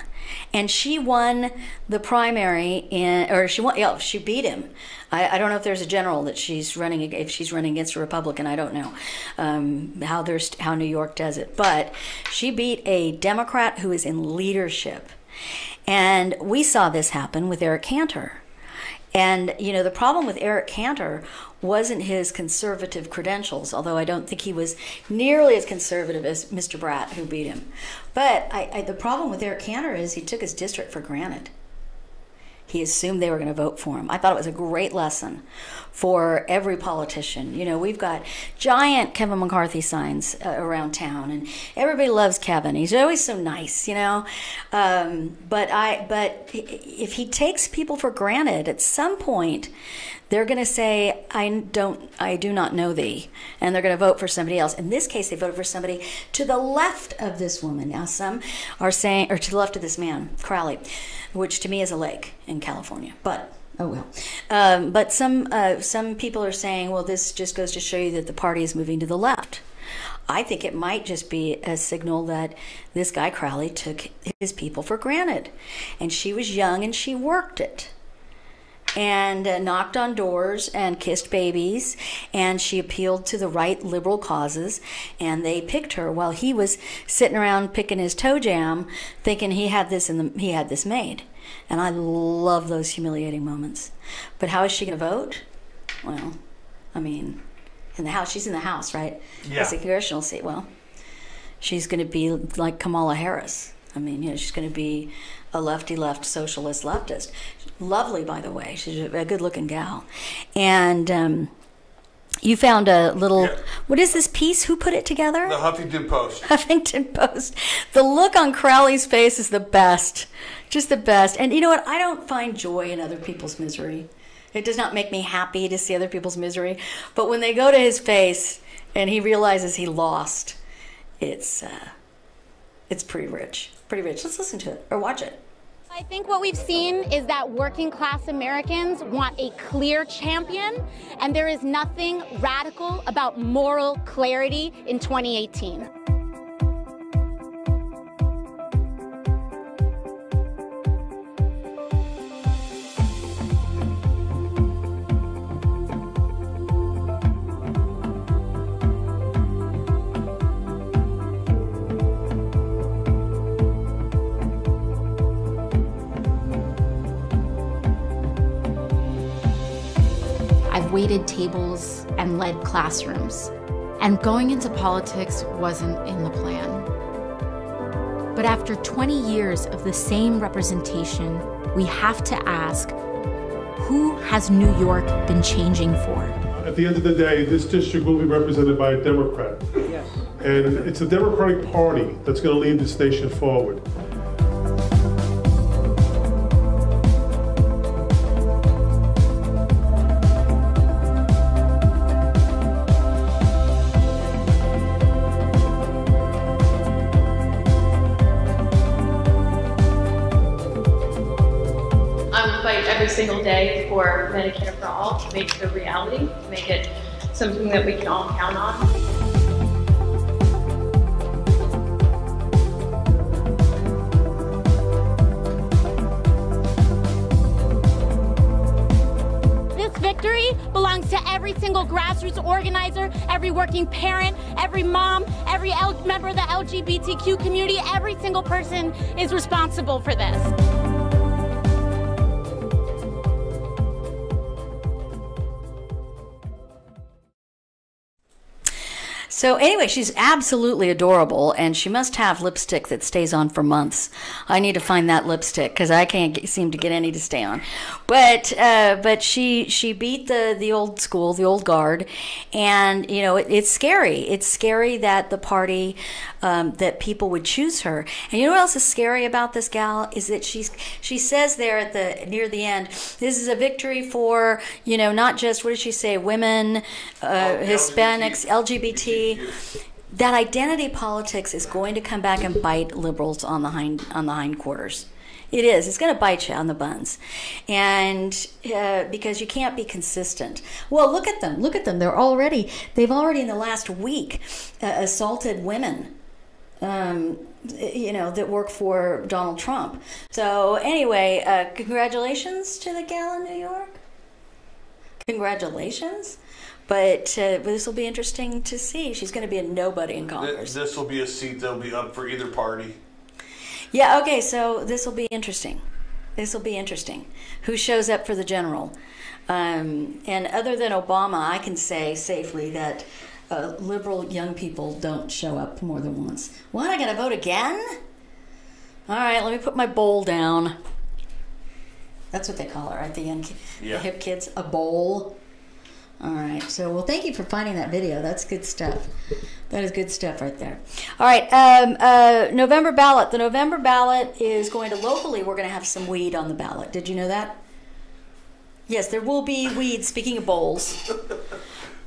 And she won the primary, she beat him. I don't know if there's a general that she's running, if she's running against a Republican. I don't know how New York does it. But she beat a Democrat who is in leadership. And we saw this happen with Eric Cantor. And, the problem with Eric Cantor wasn't his conservative credentials, although I don't think he was nearly as conservative as Mr. Bratt, who beat him. But the problem with Eric Cantor is he took his district for granted. He assumed they were going to vote for him. I thought it was a great lesson for every politician. We've got giant Kevin McCarthy signs around town, and everybody loves Kevin. He's always so nice, But if he takes people for granted, at some point, they're going to say, I do not know thee, and they're going to vote for somebody else. In this case, they voted for somebody to the left of this woman. Now, some are saying, or to the left of this man, Crowley, which to me is a lake in California, but oh well. But some people are saying, well, this just goes to show you that the party is moving to the left. I think it might just be a signal that this guy Crowley took his people for granted, and she was young and she worked it. And knocked on doors and kissed babies, and she appealed to the right liberal causes, and they picked her while he was sitting around picking his toe jam, thinking he had this made. And I love those humiliating moments. But how is she going to vote? Well, in the House, she's in the House, right? Yeah. It's a congressional seat. Well, she's going to be like Kamala Harris. She's going to be a lefty-left socialist leftist. Lovely, by the way. She's a good-looking gal. And you found a little... Yeah. What is this piece? Who put it together? The Huffington Post. Huffington Post. The look on Crowley's face is the best. Just the best. And you know what? I don't find joy in other people's misery. It does not make me happy to see other people's misery. But when they go to his face and he realizes he lost, it's pretty rich. Pretty rich. Let's listen to it or watch it. I think what we've seen is that working class Americans want a clear champion, and there is nothing radical about moral clarity in 2018. Waited tables and led classrooms. And going into politics wasn't in the plan. But after 20 years of the same representation, we have to ask, who has New York been changing for? At the end of the day, this district will be represented by a Democrat. Yes. And it's a Democratic Party that's going to lead this nation forward. Every single day for Medicare for All, to make it a reality, to make it something that we can all count on. This victory belongs to every single grassroots organizer, every working parent, every mom, every member of the LGBTQ community. Every single person is responsible for this. So anyway, she's absolutely adorable, and she must have lipstick that stays on for months. I need to find that lipstick because I can't seem to get any to stay on. But she beat the old school, the old guard, and you know it's scary. It's scary that the party that people would choose her. And you know what else is scary about this gal is that she says there at near the end, this is a victory for not just, what did she say, women, Hispanics, LGBT. That identity politics is going to come back and bite liberals on the hindquarters. It is. It's going to bite you on the buns, and because you can't be consistent. Well, look at them. Look at them. They've already in the last week assaulted women. That work for Donald Trump. So anyway, congratulations to the gal in New York. Congratulations. But this will be interesting to see. She's going to be a nobody in Congress. This will be a seat that will be up for either party. Yeah, okay, so this will be interesting. Who shows up for the general? And other than Obama, I can say safely that liberal young people don't show up more than once. What, I got to vote again? All right, let me put my bowl down. That's what they call it, right? The hip kids, a bowl. All right. So, well, thank you for finding that video. That's good stuff. That is good stuff right there. All right. November ballot. The November ballot is going to locally. We're going to have some weed on the ballot. Did you know that? Yes, there will be weed. Speaking of bowls,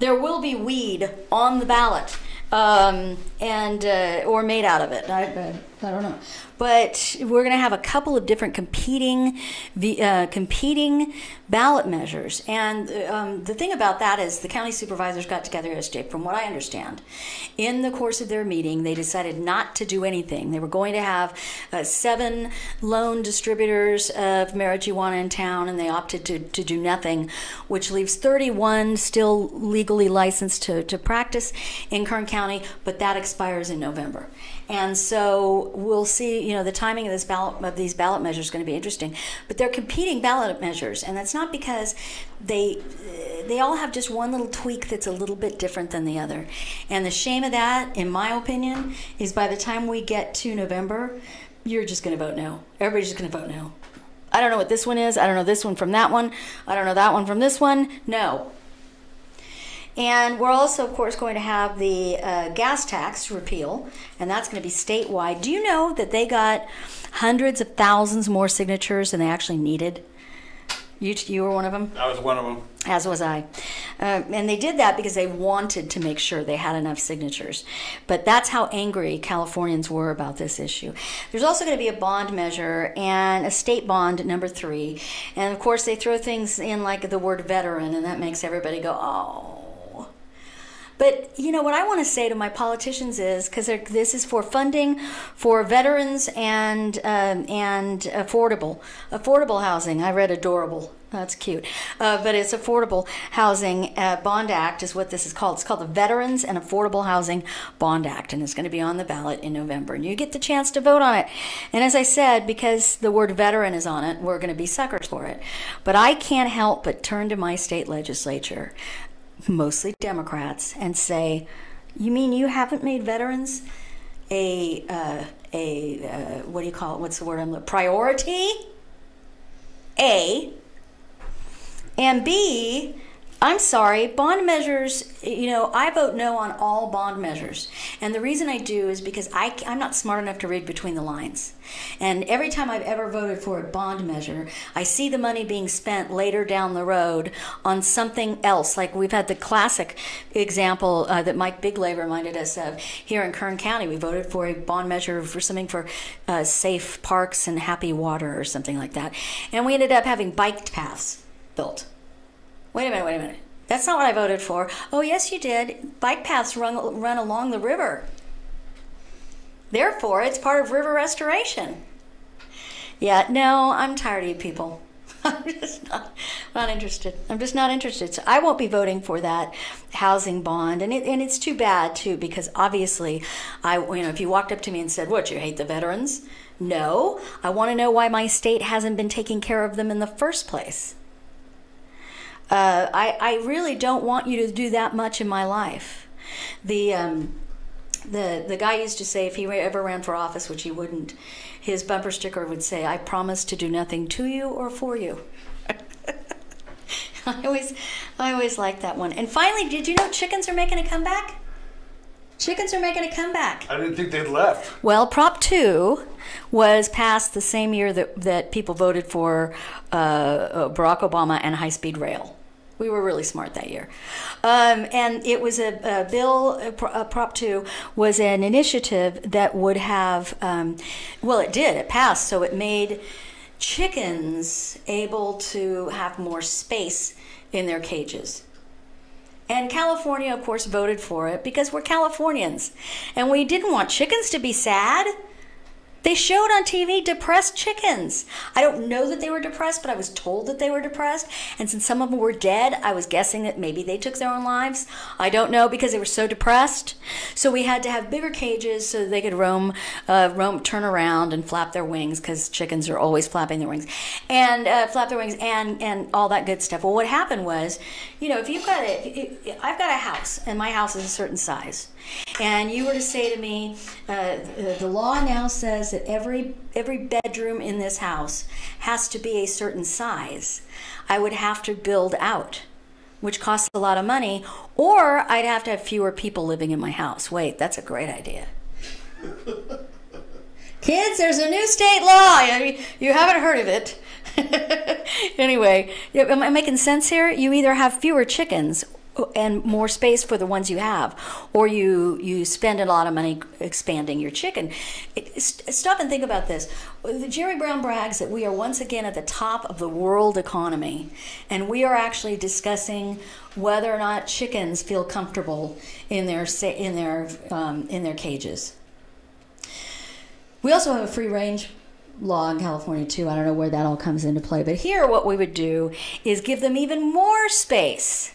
there will be weed on the ballot, or made out of it. I don't know. But we're going to have a couple of different competing ballot measures. And the thing about that is the county supervisors got together yesterday, from what I understand. In the course of their meeting, they decided not to do anything. They were going to have 7 lone distributors of marijuana in town, and they opted to do nothing, which leaves 31 still legally licensed to practice in Kern County, but that expires in November. And so we'll see, the timing of these ballot measures is going to be interesting. But they're competing ballot measures, and that's not because they all have just one little tweak that's a little bit different than the other. And the shame of that, in my opinion, is by the time we get to November, you're just going to vote no. Everybody's just going to vote no. I don't know what this one is. I don't know this one from that one. I don't know that one from this one. No. And we're also, of course, going to have the gas tax repeal, and that's going to be statewide. Do you know that they got hundreds of thousands more signatures than they actually needed? You were one of them? I was one of them. As was I. And they did that because they wanted to make sure they had enough signatures. But that's how angry Californians were about this issue. There's also going to be a bond measure and a state bond, number 3. And, of course, they throw things in like the word veteran, and that makes everybody go, oh. But, what I want to say to my politicians is, because this is for funding for veterans and affordable housing. I read adorable. That's cute. But it's Affordable Housing Bond Act is what this is called. It's called the Veterans and Affordable Housing Bond Act, and it's going to be on the ballot in November. And you get the chance to vote on it. And as I said, because the word veteran is on it, we're going to be suckers for it. But I can't help but turn to my state legislature, mostly Democrats, and say, you mean you haven't made veterans a what do you call it? What's the word? Priority? A. And B, I'm sorry, bond measures, I vote no on all bond measures. And the reason I do is because I'm not smart enough to read between the lines. And every time I've ever voted for a bond measure, I see the money being spent later down the road on something else. Like we've had the classic example that Mike Bigley reminded us of here in Kern County. We voted for a bond measure for something for safe parks and happy water or something like that. And we ended up having bike paths built. Wait a minute. That's not what I voted for. Oh, yes, you did. Bike paths run along the river. Therefore, it's part of river restoration. Yeah, no, I'm tired of you people. I'm just not interested. I'm just not interested. So I won't be voting for that housing bond. And it's too bad, too, because obviously, if you walked up to me and said, what, you hate the veterans? No, I want to know why my state hasn't been taking care of them in the first place. I really don't want you to do that much in my life. The guy used to say if he ever ran for office, which he wouldn't, his bumper sticker would say, "I promise to do nothing to you or for you." I always liked that one. And finally, did you know chickens are making a comeback? Chickens are making a comeback. I didn't think they'd left. Well, Prop 2 was passed the same year that people voted for Barack Obama and high-speed rail. We were really smart that year. And it was a bill, Prop 2 was an initiative that would have, it passed, so it made chickens able to have more space in their cages. And California, of course, voted for it because we're Californians. And we didn't want chickens to be sad. They showed on TV depressed chickens. I don't know that they were depressed, but I was told that they were depressed. And since some of them were dead, I was guessing that maybe they took their own lives. I don't know because they were so depressed. So we had to have bigger cages so that they could roam, turn around and flap their wings, because chickens are always flapping their wings, and flap their wings and all that good stuff. Well, what happened was, if you've got I've got a house, and my house is a certain size. And you were to say to me, the law now says that every bedroom in this house has to be a certain size. I would have to build out, which costs a lot of money, or I'd have to have fewer people living in my house. Wait, that's a great idea. Kids, there's a new state law. You haven't heard of it. Anyway, am I making sense here? You either have fewer chickens and more space for the ones you have, or you spend a lot of money expanding your chicken. Stop and think about this. Jerry Brown brags that we are once again at the top of the world economy, and we are actually discussing whether or not chickens feel comfortable in their cages. We also have a free range law in California too. I don't know where that all comes into play, but here what we would do is give them even more space.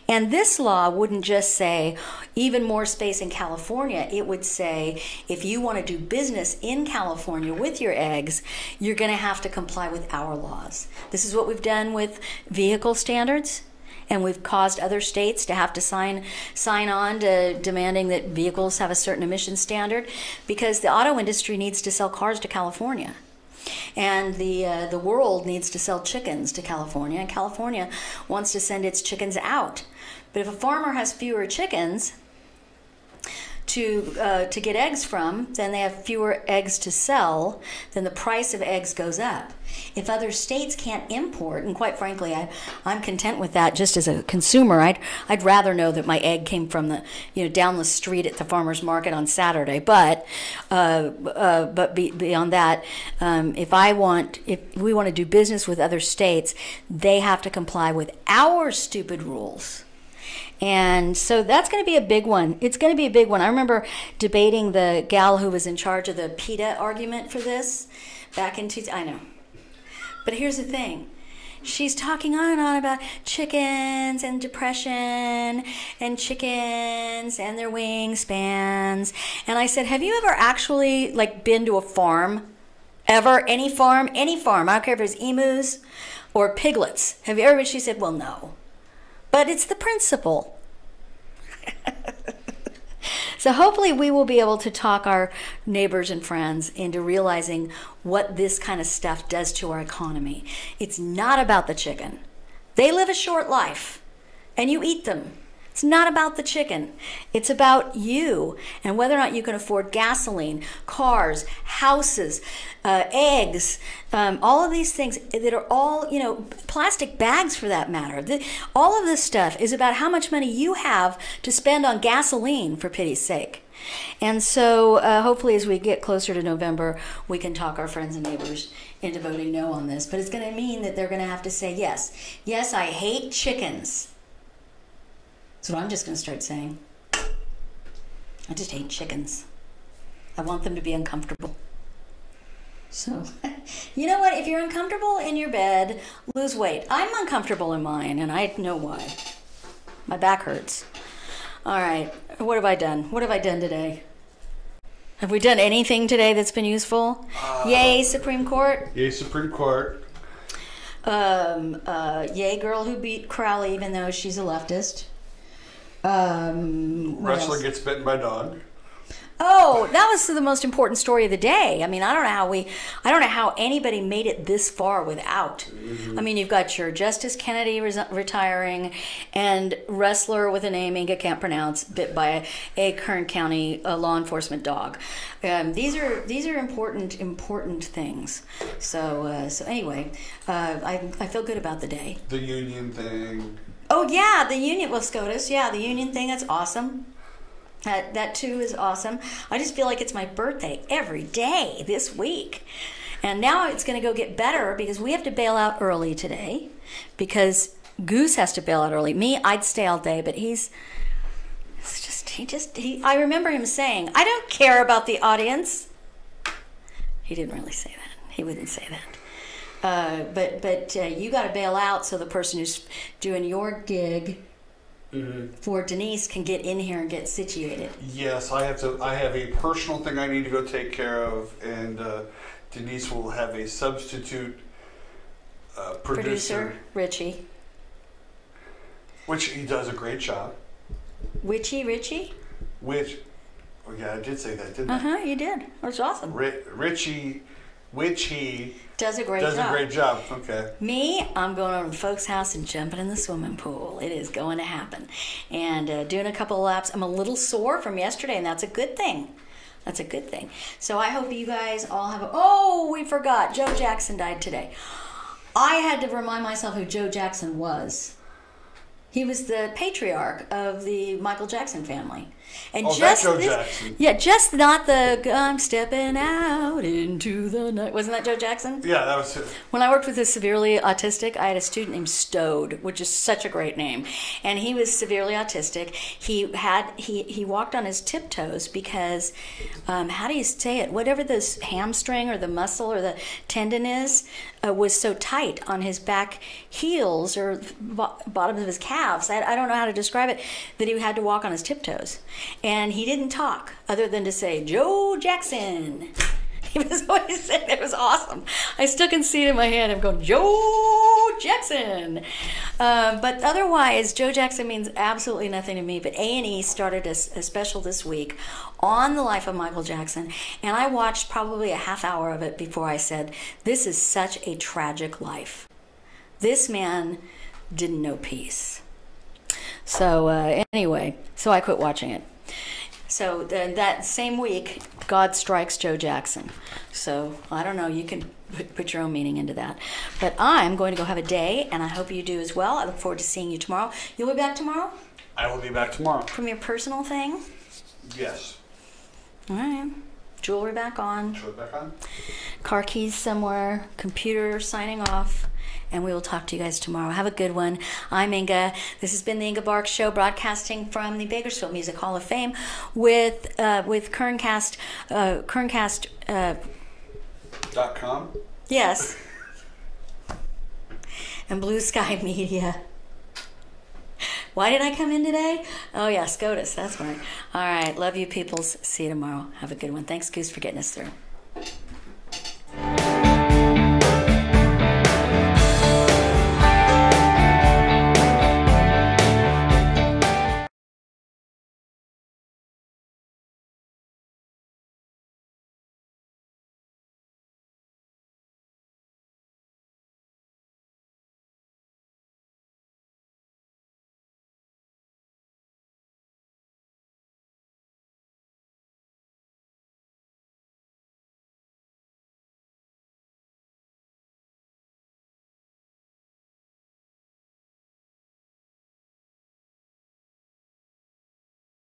And this law wouldn't just say even more space in California. It would say if you want to do business in California with your eggs, you're going to have to comply with our laws. This is what we've done with vehicle standards, and we've caused other states to have to sign on to demanding that vehicles have a certain emission standard, because the auto industry needs to sell cars to California. And the world needs to sell chickens to California, and California wants to send its chickens out. But if a farmer has fewer chickens to get eggs from, then they have fewer eggs to sell, then the price of eggs goes up. If other states can't import, and quite frankly, I'm content with that just as a consumer. I'd rather know that my egg came from down the street at the farmer's market on Saturday. But beyond that, if we want to do business with other states, they have to comply with our stupid rules. And so that's going to be a big one. It's going to be a big one. I remember debating the gal who was in charge of the PETA argument for this back in I know. But here's the thing. She's talking on and on about chickens and depression and chickens and their wingspans. And I said, have you ever actually been to a farm? Ever? Any farm? Any farm. I don't care if it's emus or piglets. Have you ever been? She said, well, no. But it's the principle. So hopefully we will be able to talk our neighbors and friends into realizing what this kind of stuff does to our economy. It's not about the chicken. They live a short life, and you eat them. It's not about the chicken. It's about you and whether or not you can afford gasoline, cars, houses, eggs, all of these things that are all, plastic bags for that matter. All of this stuff is about how much money you have to spend on gasoline, for pity's sake. And so hopefully as we get closer to November, we can talk our friends and neighbors into voting no on this. But it's going to mean that they're going to have to say yes. Yes, I hate chickens. That's what I'm just going to start saying. I just hate chickens. I want them to be uncomfortable. So, you know what? If you're uncomfortable in your bed, lose weight. I'm uncomfortable in mine, and I know why. My back hurts. All right. What have I done? What have I done today? Have we done anything today that's been useful? Yay, Supreme Court. Yay, Supreme Court. Yay, girl who beat Crowley, even though she's a leftist. Wrestler gets bitten by dog. Oh, that was the most important story of the day. I mean, I don't know how anybody made it this far without. I mean, you've got your Justice Kennedy retiring, and wrestler with a name Inga can't pronounce, bit by a Kern County law enforcement dog. These are important things. So anyway, I feel good about the day. The union thing. Oh yeah, the union. Well, SCOTUS. Yeah, the union thing. That's awesome. That too is awesome. I just feel like it's my birthday every day this week. And now it's going to go get better because we have to bail out early today because Goose has to bail out early. Me, I'd stay all day, but I remember him saying, I don't care about the audience. He didn't really say that. He wouldn't say that. But you got to bail out so the person who's doing your gig for Denise can get in here and get situated. Yes, I have a personal thing I need to go take care of, and Denise will have a substitute producer, Richie. Which he does a great job. Richie? Oh yeah, I did say that, didn't I? You did. That's awesome. Richie, which he does a great job. Okay. Me, I'm going over to the folks' house and jumping in the swimming pool. It is going to happen. And doing a couple of laps. I'm a little sore from yesterday, and that's a good thing. That's a good thing. So I hope you guys all have Oh, we forgot. Joe Jackson died today. I had to remind myself who Joe Jackson was. He was the patriarch of the Michael Jackson family. And that's Joe Jackson. Yeah, just not the I'm stepping out into the night. Wasn't that Joe Jackson? Yeah, that was it. When I worked with a severely autistic, I had a student named Stode, which is such a great name. And he was severely autistic. He walked on his tiptoes because, how do you say it? Whatever this hamstring or the muscle or the tendon is, was so tight on his back heels or bottoms of his calves. I don't know how to describe it, that he had to walk on his tiptoes. And he didn't talk other than to say, Joe Jackson. He was always saying it. Was awesome. I still can see it in my head. I'm going, Joe Jackson. But otherwise, Joe Jackson means absolutely nothing to me. But A&E started a special this week on the life of Michael Jackson. And I watched probably a half hour of it before I said, this is such a tragic life. This man didn't know peace. So anyway, so I quit watching it. So that same week, God strikes Joe Jackson. So I don't know, you can put your own meaning into that. But I'm going to go have a day, and I hope you do as well. I look forward to seeing you tomorrow. You'll be back tomorrow? I will be back tomorrow. From your personal thing? Yes. All right. Jewelry back on. Jewelry back on. Car keys somewhere. Computer signing off. And we will talk to you guys tomorrow. Have a good one. I'm Inga. This has been the Inga Barks Show, broadcasting from the Bakersfield Music Hall of Fame with Kerncast. .com? Yes. And Blue Sky Media. Why did I come in today? Oh yeah, SCOTUS. That's right. All right. Love you, peoples. See you tomorrow. Have a good one. Thanks, Goose, for getting us through.